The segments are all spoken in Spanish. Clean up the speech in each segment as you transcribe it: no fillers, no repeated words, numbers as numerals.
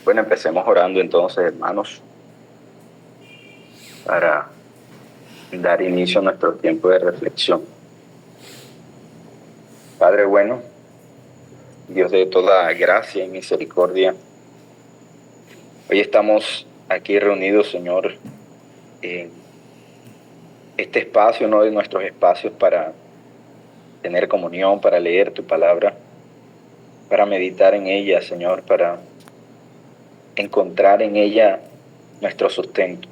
Bueno, empecemos orando entonces, hermanos, para dar inicio a nuestro tiempo de reflexión. Padre bueno, Dios de toda gracia y misericordia, hoy estamos aquí reunidos, Señor, en este espacio, uno de nuestros espacios para tener comunión, para leer tu palabra, para meditar en ella, Señor, para encontrar en ella nuestro sustento.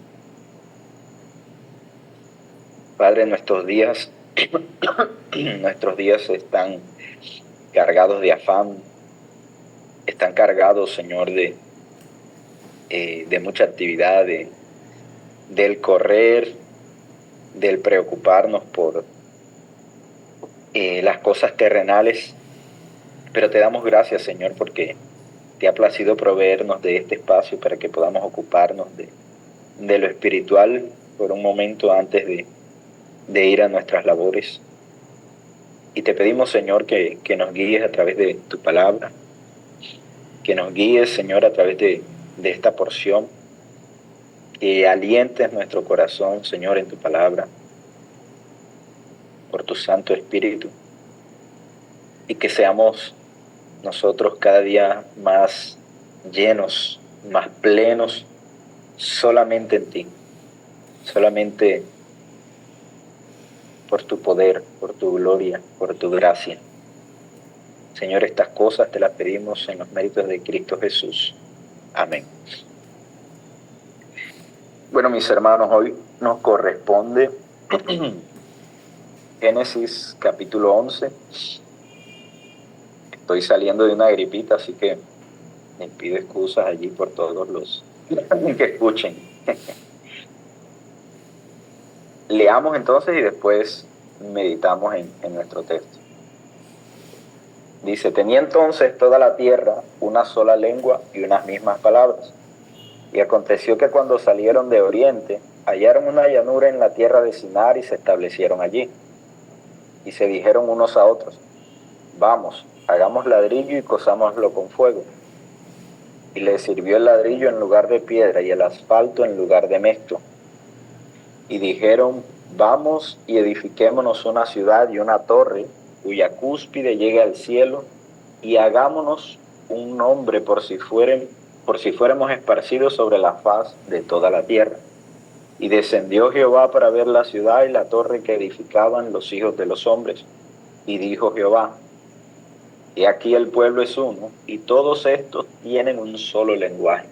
Padre, nuestros días están cargados de afán, están cargados, Señor, de mucha actividad, del correr, del preocuparnos por las cosas terrenales. Pero te damos gracias, Señor, porque te ha placido proveernos de este espacio para que podamos ocuparnos de lo espiritual por un momento antes de ir a nuestras labores. Y te pedimos, Señor, que nos guíes a través de tu palabra, que nos guíes, Señor, a través de esta porción, que alientes nuestro corazón, Señor, en tu palabra, por tu Santo Espíritu, y que seamos nosotros cada día más llenos, más plenos, solamente en ti, solamente por tu poder, por tu gloria, por tu gracia. Señor, estas cosas te las pedimos en los méritos de Cristo Jesús. Amén. Bueno, mis hermanos, hoy nos corresponde Génesis capítulo 11. Estoy saliendo de una gripita, así que les pido excusas allí por todos los que escuchen. Leamos entonces y después meditamos en nuestro texto. Dice: tenía entonces toda la tierra una sola lengua y unas mismas palabras. Y aconteció que cuando salieron de oriente, hallaron una llanura en la tierra de Sinar y se establecieron allí. Y se dijeron unos a otros: vamos, hagamos ladrillo y cosámoslo con fuego. Y les sirvió el ladrillo en lugar de piedra y el asfalto en lugar de mezcla. Y dijeron: vamos y edifiquémonos una ciudad y una torre cuya cúspide llegue al cielo, y hagámonos un nombre por si fuéramos esparcidos sobre la faz de toda la tierra. Y descendió Jehová para ver la ciudad y la torre que edificaban los hijos de los hombres. Y dijo Jehová: he aquí el pueblo es uno, y todos estos tienen un solo lenguaje.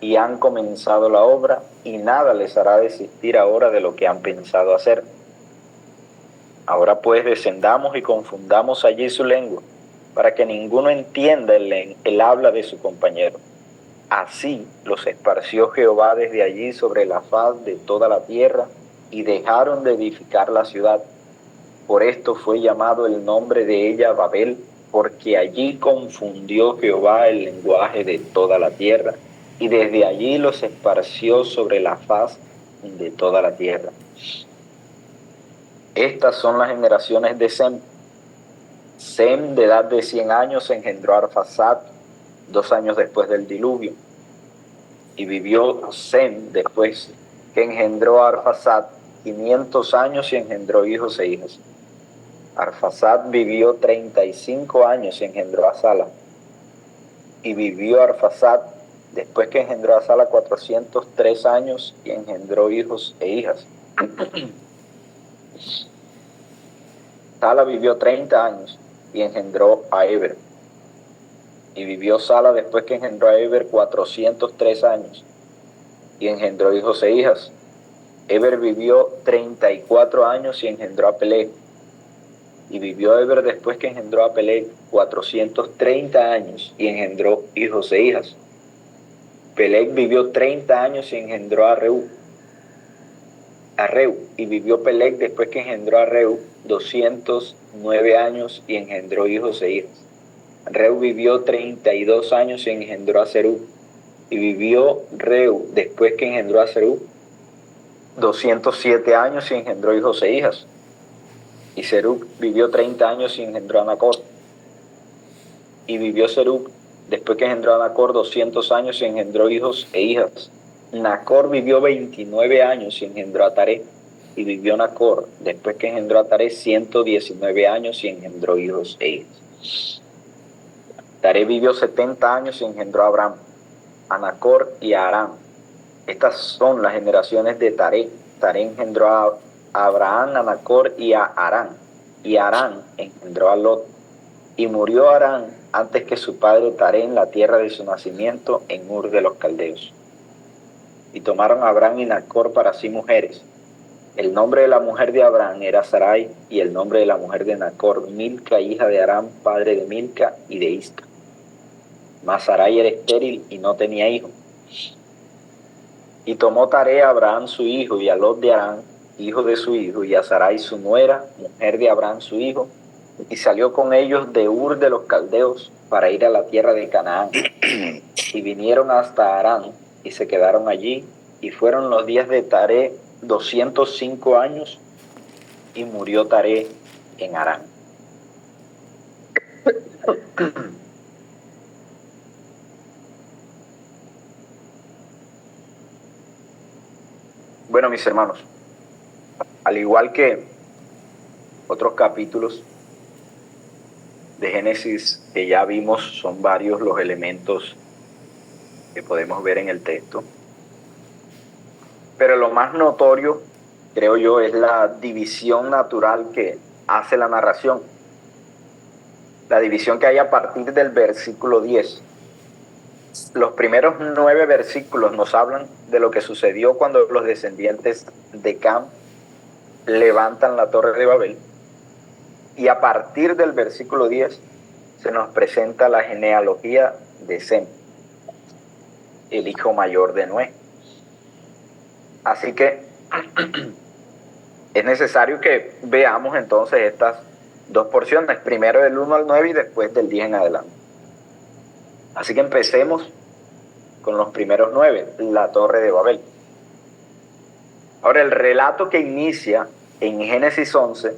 Y han comenzado la obra, y nada les hará desistir ahora de lo que han pensado hacer. Ahora pues descendamos y confundamos allí su lengua, para que ninguno entienda el habla de su compañero. Así los esparció Jehová desde allí sobre la faz de toda la tierra, y dejaron de edificar la ciudad. Por esto fue llamado el nombre de ella Babel, porque allí confundió Jehová el lenguaje de toda la tierra, y desde allí los esparció sobre la faz de toda la tierra. Estas son las generaciones de Sem. Sem, de edad de 100 años, engendró a Arfaxad 2 años después del diluvio. Y vivió Sem, después que engendró a Arfaxad, 500 años y engendró hijos e hijas. Arfaxad vivió 35 años y engendró a Sala. Y vivió Arfaxad, después que engendró a Sala, 403 años y engendró hijos e hijas. Sala vivió 30 años y engendró a Eber. Y vivió Sala, después que engendró a Eber, 403 años y engendró hijos e hijas. Eber vivió 34 años y engendró a Peleg. Y vivió Eber, después que engendró a Peleg, 430 años y engendró hijos e hijas. Peleg vivió 30 años y engendró a Reu. Y vivió Peleg, después que engendró a Reu, 209 años y engendró hijos e hijas. Reu vivió 32 años y engendró a Serug. Y vivió Reu, después que engendró a Serug, 207 años y engendró hijos e hijas. Y Serug vivió 30 años y engendró a Nacor. Y vivió Serug Después que engendró a Nacor 200 años y engendró hijos e hijas. Nacor vivió 29 años y engendró a Taré. Y vivió Nacor, después que engendró a Taré, 119 años y engendró hijos e hijas. Taré vivió 70 años y engendró a Abram, a Nacor y a Harán. Estas son las generaciones de Taré. Taré engendró a Abraham, a Nacor y a Harán. Y Harán engendró a Lot. Y murió Harán antes que su padre Taré en la tierra de su nacimiento, en Ur de los Caldeos. Y tomaron a Abraham y Nacor para sí mujeres. El nombre de la mujer de Abraham era Sarai, y el nombre de la mujer de Nacor, Milca, hija de Aram, padre de Milca y de Isca. Mas Sarai era estéril y no tenía hijo. Y tomó Taré a Abraham su hijo, y a Lot de Harán, hijo de su hijo, y a Sarai su nuera, mujer de Abraham su hijo, y salió con ellos de Ur de los Caldeos para ir a la tierra de Canaán. Y vinieron hasta Harán, y se quedaron allí, y fueron los días de Taré 205 años, y murió Taré en Harán. Bueno, mis hermanos, al igual que otros capítulos de Génesis que ya vimos, son varios los elementos que podemos ver en el texto. Pero lo más notorio, creo yo, es la división natural que hace la narración. La división que hay a partir del versículo 10. Los primeros 9 versículos nos hablan de lo que sucedió cuando los descendientes de Cam levantan la Torre de Babel. Y a partir del versículo 10 se nos presenta la genealogía de Sem, el hijo mayor de Noé. Así que es necesario que veamos entonces estas dos porciones, primero del 1 al 9 y después del 10 en adelante. Así que empecemos con los primeros 9, la Torre de Babel. Ahora, el relato que inicia en Génesis 11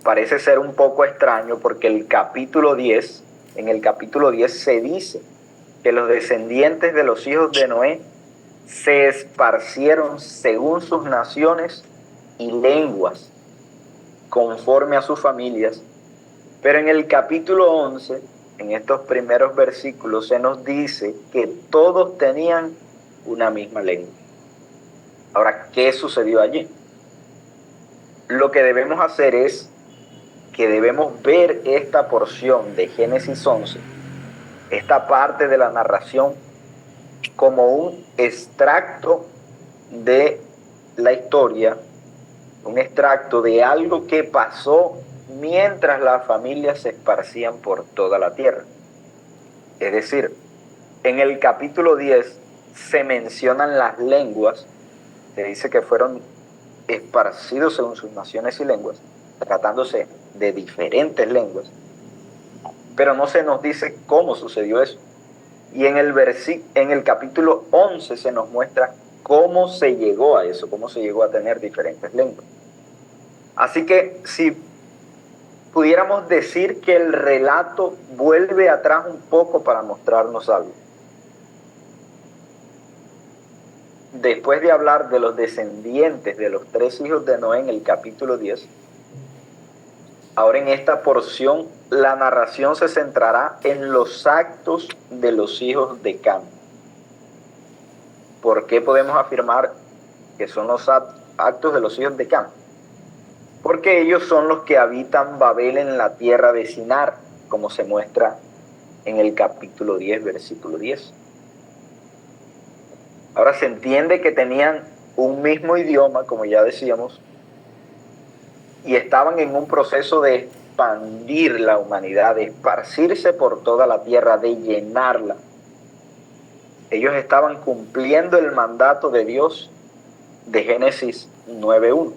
parece ser un poco extraño porque en el capítulo 10 se dice que los descendientes de los hijos de Noé se esparcieron según sus naciones y lenguas, conforme a sus familias. Pero en el capítulo 11, en estos primeros versículos, se nos dice que todos tenían una misma lengua. Ahora, ¿qué sucedió allí? Lo que debemos hacer es que debemos ver esta porción de Génesis 11, esta parte de la narración, como un extracto de la historia, un extracto de algo que pasó mientras las familias se esparcían por toda la tierra. Es decir, en el capítulo 10 se mencionan las lenguas, se dice que fueron esparcidos según sus naciones y lenguas, tratándose de diferentes lenguas, pero no se nos dice cómo sucedió eso. Y en el capítulo 11 se nos muestra cómo se llegó a eso, cómo se llegó a tener diferentes lenguas. Así que si pudiéramos decir que el relato vuelve atrás un poco para mostrarnos algo. Después de hablar de los descendientes de los 3 hijos de Noé en el capítulo 10, ahora en esta porción la narración se centrará en los actos de los hijos de Cam. ¿Por qué podemos afirmar que son los actos de los hijos de Cam? Porque ellos son los que habitan Babel en la tierra de Sinar, como se muestra en el capítulo 10, versículo 10. Ahora se entiende que tenían un mismo idioma, como ya decíamos, y estaban en un proceso de expandir la humanidad, de esparcirse por toda la tierra, de llenarla. Ellos estaban cumpliendo el mandato de Dios de Génesis 9:1.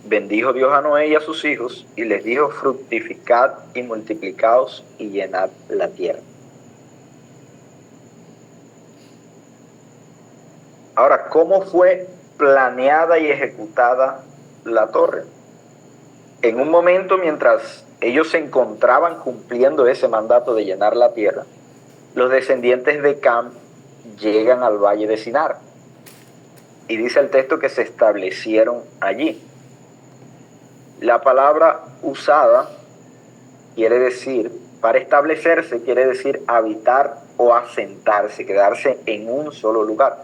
Bendijo Dios a Noé y a sus hijos y les dijo: fructificad y multiplicaos y llenad la tierra. Ahora, ¿cómo fue planeada y ejecutada la torre? En un momento, mientras ellos se encontraban cumpliendo ese mandato de llenar la tierra, los descendientes de Cam llegan al valle de Sinar. Y dice el texto que se establecieron allí. La palabra usada quiere decir, para establecerse, quiere decir habitar o asentarse, quedarse en un solo lugar.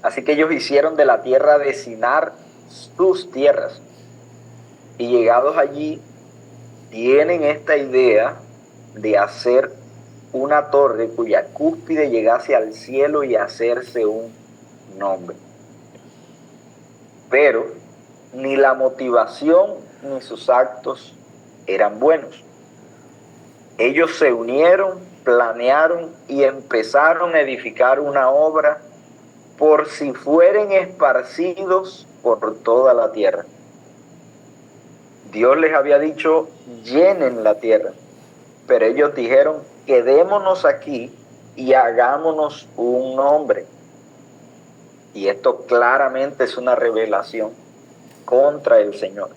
Así que ellos hicieron de la tierra de Sinar sus tierras. Y llegados allí, tienen esta idea de hacer una torre cuya cúspide llegase al cielo y hacerse un nombre. Pero ni la motivación ni sus actos eran buenos. Ellos se unieron, planearon y empezaron a edificar una obra por si fueren esparcidos por toda la tierra. Dios les había dicho, llenen la tierra, pero ellos dijeron, quedémonos aquí y hagámonos un nombre. Y esto claramente es una revelación contra el Señor.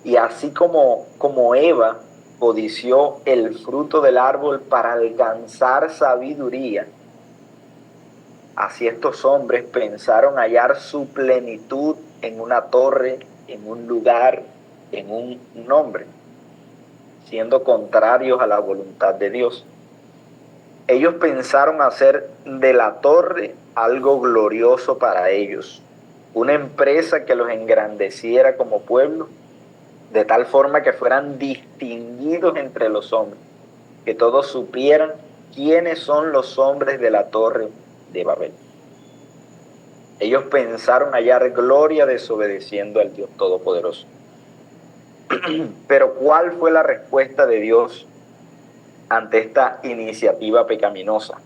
Y así como Eva codició el fruto del árbol para alcanzar sabiduría, así estos hombres pensaron hallar su plenitud en una torre, en un lugar, en un nombre, siendo contrarios a la voluntad de Dios. Ellos pensaron hacer de la torre algo glorioso para ellos, una empresa que los engrandeciera como pueblo, de tal forma que fueran distinguidos entre los hombres, que todos supieran quiénes son los hombres de la torre de Babel. Ellos pensaron hallar gloria desobedeciendo al Dios Todopoderoso. Pero ¿cuál fue la respuesta de Dios ante esta iniciativa pecaminosa?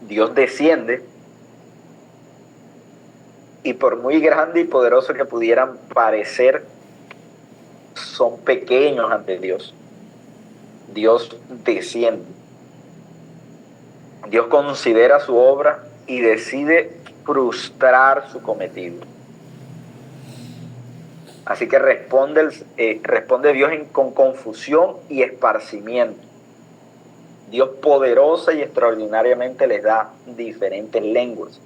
Dios desciende y por muy grande y poderoso que pudieran parecer, son pequeños ante Dios. Dios desciende. Dios considera su obra y decide frustrar su cometido. Así que responde Dios con confusión y esparcimiento. Dios poderosa y extraordinariamente les da diferentes lenguas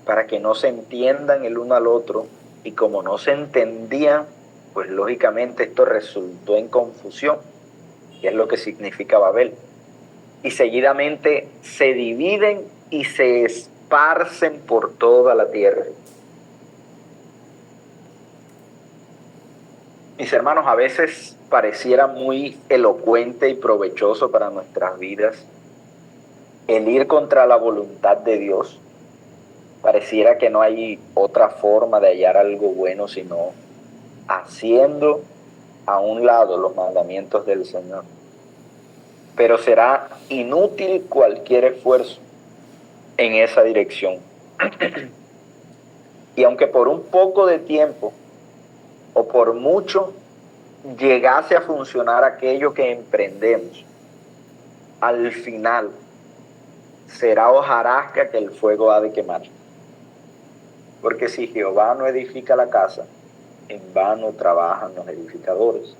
para que no se entiendan el uno al otro, y como no se entendían, pues lógicamente esto resultó en confusión, que es lo que significa Babel. Y seguidamente se dividen y se esparcen por toda la tierra. Mis hermanos, a veces pareciera muy elocuente y provechoso para nuestras vidas el ir contra la voluntad de Dios. Pareciera que no hay otra forma de hallar algo bueno sino haciendo a un lado los mandamientos del Señor. Pero será inútil cualquier esfuerzo en esa dirección. Y aunque por un poco de tiempo o por mucho llegase a funcionar aquello que emprendemos, al final será hojarasca que el fuego ha de quemar. Porque si Jehová no edifica la casa, en vano trabajan los edificadores.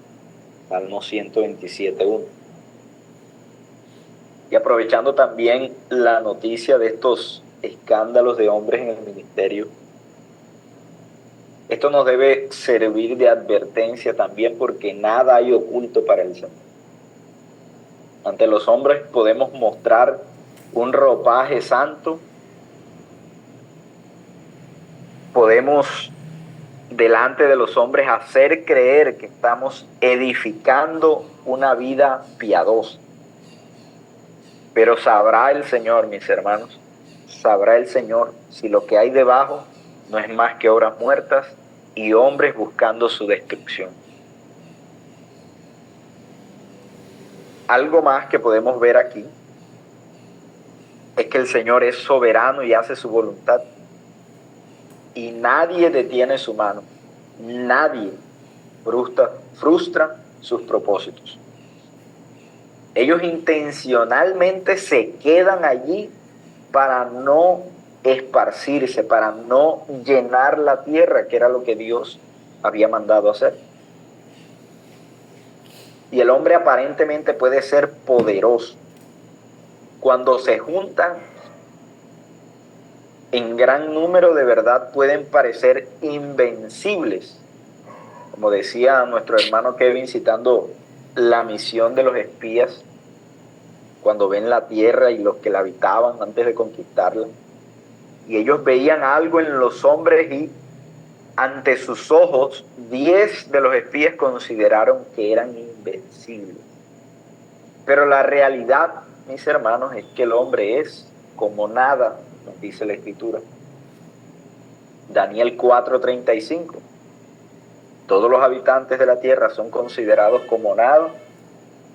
Salmo 127:1. Y aprovechando también la noticia de estos escándalos de hombres en el ministerio, esto nos debe servir de advertencia también, porque nada hay oculto para el Señor. Ante los hombres podemos mostrar un ropaje santo, podemos delante de los hombres hacer creer que estamos edificando una vida piadosa. Pero sabrá el Señor, mis hermanos, sabrá el Señor si lo que hay debajo no es más que obras muertas y hombres buscando su destrucción. Algo más que podemos ver aquí es que el Señor es soberano y hace su voluntad. Y nadie detiene su mano, nadie frustra sus propósitos. Ellos intencionalmente se quedan allí para no esparcirse, para no llenar la tierra, que era lo que Dios había mandado hacer. Y el hombre aparentemente puede ser poderoso. Cuando se juntan en gran número, de verdad pueden parecer invencibles. Como decía nuestro hermano Kevin citando la misión de los espías, cuando ven la tierra y los que la habitaban antes de conquistarla, y ellos veían algo en los hombres y ante sus ojos 10 de los espías consideraron que eran invencibles. Pero la realidad, mis hermanos, es que el hombre es como nada, nos dice la Escritura. Daniel 4:35. Todos los habitantes de la tierra son considerados como nada,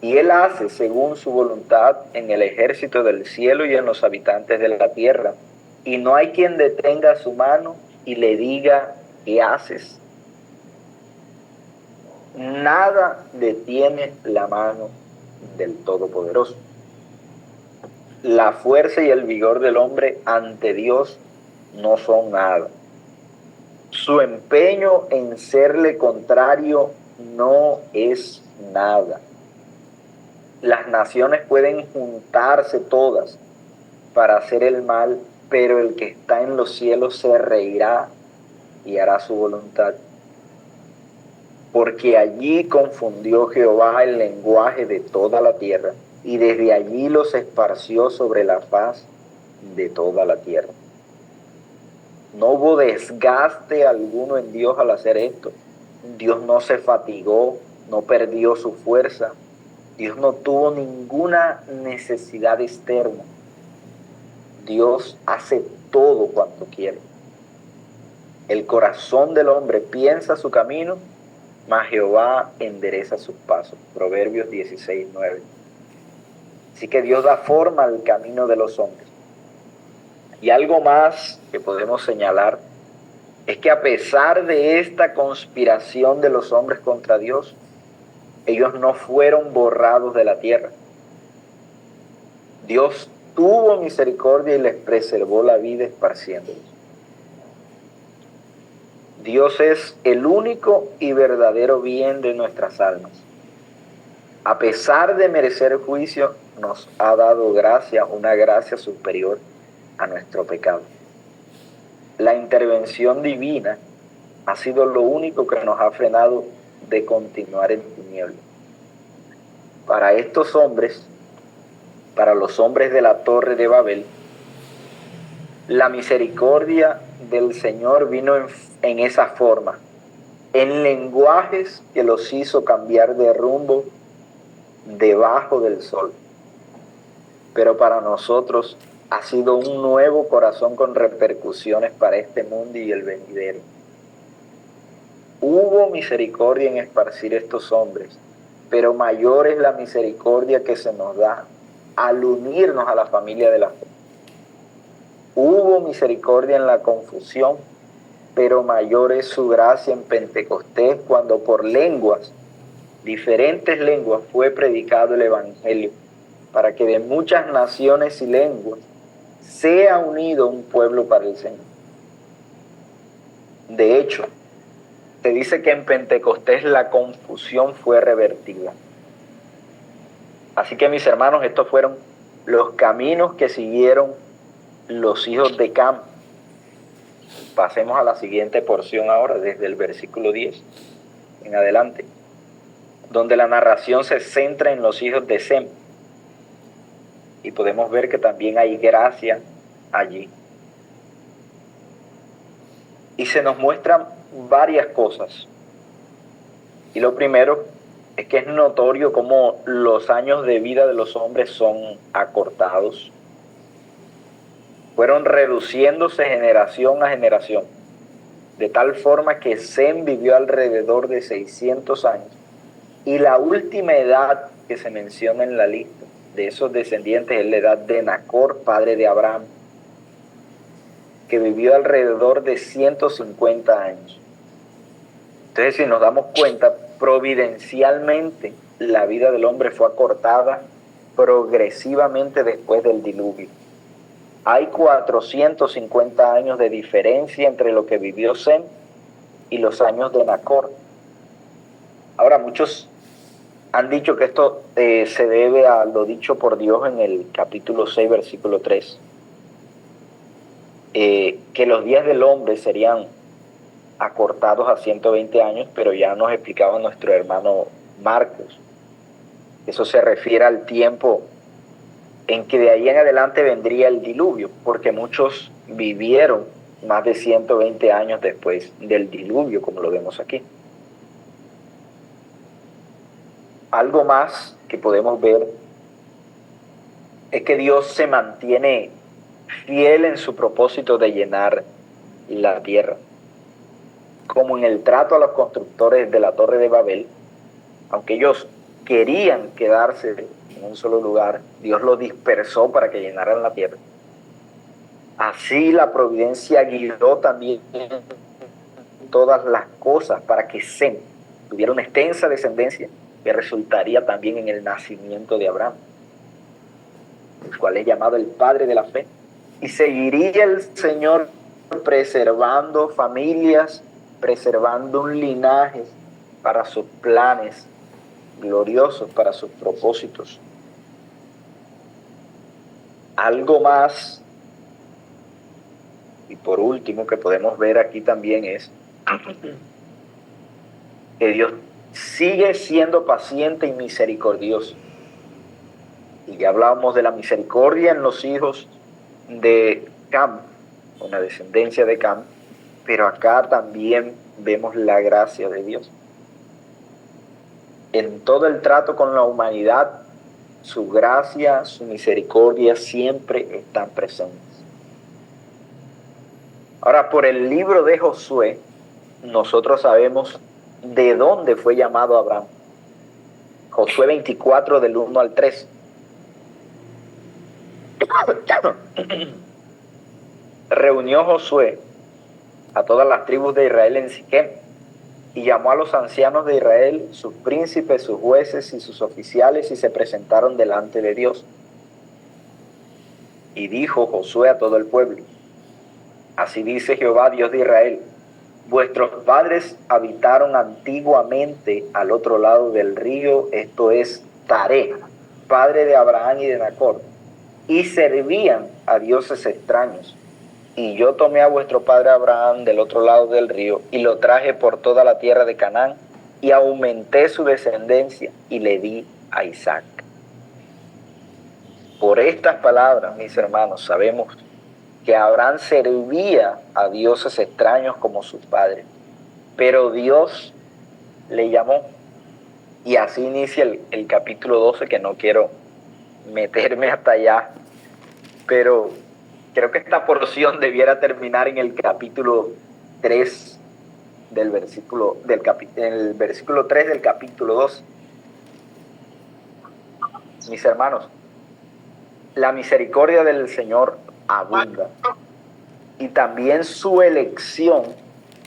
y él hace según su voluntad en el ejército del cielo y en los habitantes de la tierra. Y no hay quien detenga su mano y le diga, ¿qué haces? Nada detiene la mano del Todopoderoso. La fuerza y el vigor del hombre ante Dios no son nada. Su empeño en serle contrario no es nada. Las naciones pueden juntarse todas para hacer el mal, pero el que está en los cielos se reirá y hará su voluntad. Porque allí confundió Jehová el lenguaje de toda la tierra, y desde allí los esparció sobre la faz de toda la tierra. No hubo desgaste alguno en Dios al hacer esto. Dios no se fatigó, no perdió su fuerza. Dios no tuvo ninguna necesidad externa. Dios hace todo cuanto quiere. El corazón del hombre piensa su camino, mas Jehová endereza sus pasos. Proverbios 16:9. Así que Dios da forma al camino de los hombres. Y algo más que podemos señalar es que a pesar de esta conspiración de los hombres contra Dios, ellos no fueron borrados de la tierra. Dios tuvo misericordia y les preservó la vida esparciéndolos. Dios es el único y verdadero bien de nuestras almas. A pesar de merecer juicio, nos ha dado gracia, una gracia superior a nuestro pecado. La intervención divina ha sido lo único que nos ha frenado de continuar en tinieblas. Para estos hombres, para los hombres de la Torre de Babel, la misericordia del Señor vino en esa forma, en lenguajes que los hizo cambiar de rumbo debajo del sol. Pero para nosotros ha sido un nuevo corazón con repercusiones para este mundo y el venidero. Hubo misericordia en esparcir estos hombres, pero mayor es la misericordia que se nos da al unirnos a la familia de la fe. Hubo misericordia en la confusión, pero mayor es su gracia en Pentecostés, cuando por lenguas, diferentes lenguas, fue predicado el Evangelio, para que de muchas naciones y lenguas sea unido un pueblo para el Señor. De hecho, se dice que en Pentecostés la confusión fue revertida. Así que, mis hermanos, estos fueron los caminos que siguieron los hijos de Cam. Pasemos a la siguiente porción ahora, desde el versículo 10 en adelante, donde la narración se centra en los hijos de Sem. Y podemos ver que también hay gracia allí. Y se nos muestran varias cosas. Y lo primero es que es notorio cómo los años de vida de los hombres son acortados. Fueron reduciéndose generación a generación, de tal forma que Sem vivió alrededor de 600 años. Y la última edad que se menciona en la lista de esos descendientes es la edad de Nacor, padre de Abraham, que vivió alrededor de 150 años. Entonces, si nos damos cuenta, providencialmente la vida del hombre fue acortada progresivamente después del diluvio. Hay 450 años de diferencia entre lo que vivió Sem y los años de Nacor. Ahora, muchos han dicho que esto se debe a lo dicho por Dios en el capítulo 6, versículo 3, que los días del hombre serían acortados a 120 años, pero ya nos explicaba nuestro hermano Marcos. Eso se refiere al tiempo en que de ahí en adelante vendría el diluvio, porque muchos vivieron más de 120 años después del diluvio, como lo vemos aquí. Algo más que podemos ver es que Dios se mantiene fiel en su propósito de llenar la tierra. Como en el trato a los constructores de la Torre de Babel, aunque ellos querían quedarse en un solo lugar, Dios los dispersó para que llenaran la tierra. Así la providencia guió también todas las cosas para que Sem tuviera una extensa descendencia que resultaría también en el nacimiento de Abraham, el cual es llamado el padre de la fe. Y seguiría el Señor preservando familias, preservando un linaje para sus planes gloriosos, para sus propósitos. Algo más, y por último, que podemos ver aquí también es que Dios sigue siendo paciente y misericordioso. Y ya hablábamos de la misericordia en los hijos de Cam, una descendencia de Cam, pero acá también vemos la gracia de Dios. En todo el trato con la humanidad, su gracia, su misericordia siempre están presentes. Ahora, por el libro de Josué, nosotros sabemos de dónde fue llamado Abraham. Josué 24, del 1 al 3. Reunió Josué a todas las tribus de Israel en Siquem y llamó a los ancianos de Israel, sus príncipes, sus jueces y sus oficiales, y se presentaron delante de Dios. Y dijo Josué a todo el pueblo: así dice Jehová, Dios de Israel: vuestros padres habitaron antiguamente al otro lado del río, esto es Taré, padre de Abraham y de Nacor, y servían a dioses extraños. Y yo tomé a vuestro padre Abraham del otro lado del río y lo traje por toda la tierra de Canaán y aumenté su descendencia y le di a Isaac. Por estas palabras, mis hermanos, sabemos que Abraham servía a dioses extraños como sus padres, pero Dios le llamó. Y así inicia el capítulo 12, que no quiero meterme hasta allá, pero creo que esta porción debiera terminar en el capítulo 3 del versículo, el versículo 3 del capítulo 2. Mis hermanos, la misericordia del Señor abunda y también su elección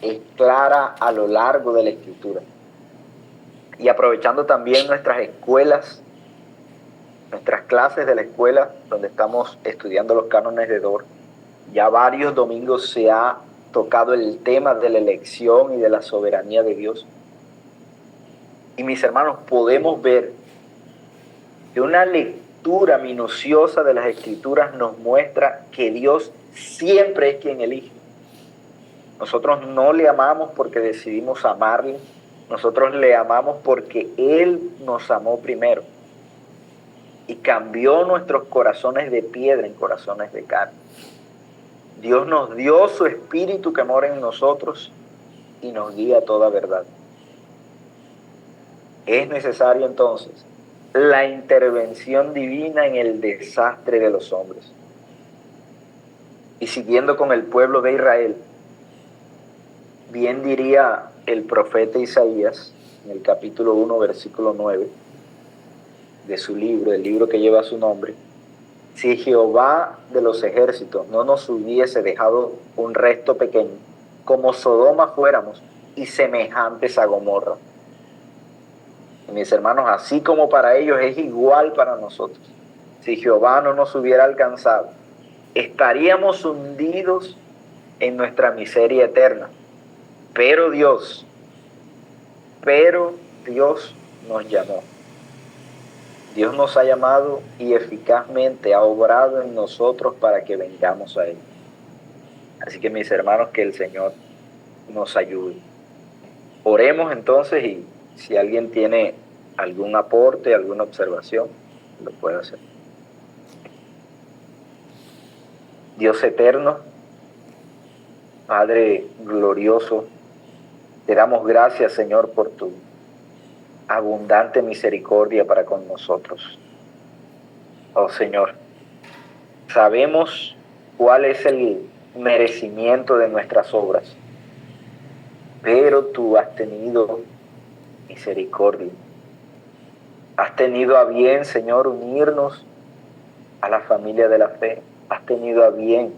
es clara a lo largo de la Escritura. Y aprovechando también nuestras escuelas, nuestras clases de la escuela, donde estamos estudiando los cánones de Dort, ya varios domingos se ha tocado el tema de la elección y de la soberanía de Dios. Y mis hermanos, podemos ver que una lectura minuciosa de las Escrituras nos muestra que Dios siempre es quien elige. Nosotros no le amamos porque decidimos amarle, nosotros le amamos porque Él nos amó primero y cambió nuestros corazones de piedra en corazones de carne. Dios nos dio su Espíritu que mora en nosotros y nos guía a toda verdad. Es necesario entonces la intervención divina en el desastre de los hombres. Y siguiendo con el pueblo de Israel, bien diría el profeta Isaías en el capítulo 1, versículo 9 de su libro, el libro que lleva su nombre: si Jehová de los ejércitos no nos hubiese dejado un resto pequeño, como Sodoma fuéramos y semejantes a Gomorra. Y mis hermanos, así como para ellos es igual para nosotros. Si Jehová no nos hubiera alcanzado, estaríamos hundidos en nuestra miseria eterna. Pero Dios nos llamó. Dios nos ha llamado y eficazmente ha obrado en nosotros para que vengamos a Él. Así que mis hermanos, que el Señor nos ayude. Oremos entonces, y si alguien tiene algún aporte, alguna observación, lo puede hacer. Dios eterno, Padre glorioso, te damos gracias, Señor, por tu abundante misericordia para con nosotros. Oh Señor, sabemos cuál es el merecimiento de nuestras obras, pero tú has tenido misericordia. Has tenido a bien, Señor, unirnos a la familia de la fe. Has tenido a bien,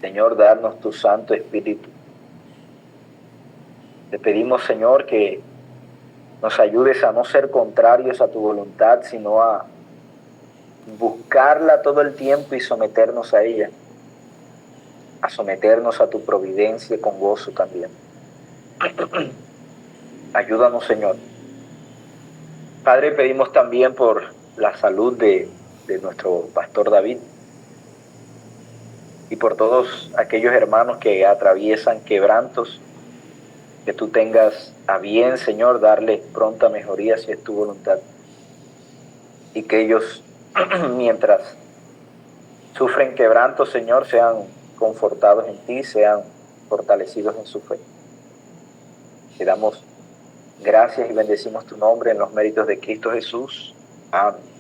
Señor, darnos tu Santo Espíritu. Te pedimos, Señor, que nos ayudes a no ser contrarios a tu voluntad, sino a buscarla todo el tiempo y someternos a ella, a someternos a tu providencia con gozo también. Ayúdanos, Señor. Padre, pedimos también por la salud de nuestro pastor David y por todos aquellos hermanos que atraviesan quebrantos, que tú tengas a bien, Señor, darles pronta mejoría si es tu voluntad, y que ellos, mientras sufren quebrantos, Señor, sean confortados en ti, sean fortalecidos en su fe. Te damos gracias y bendecimos tu nombre en los méritos de Cristo Jesús. Amén.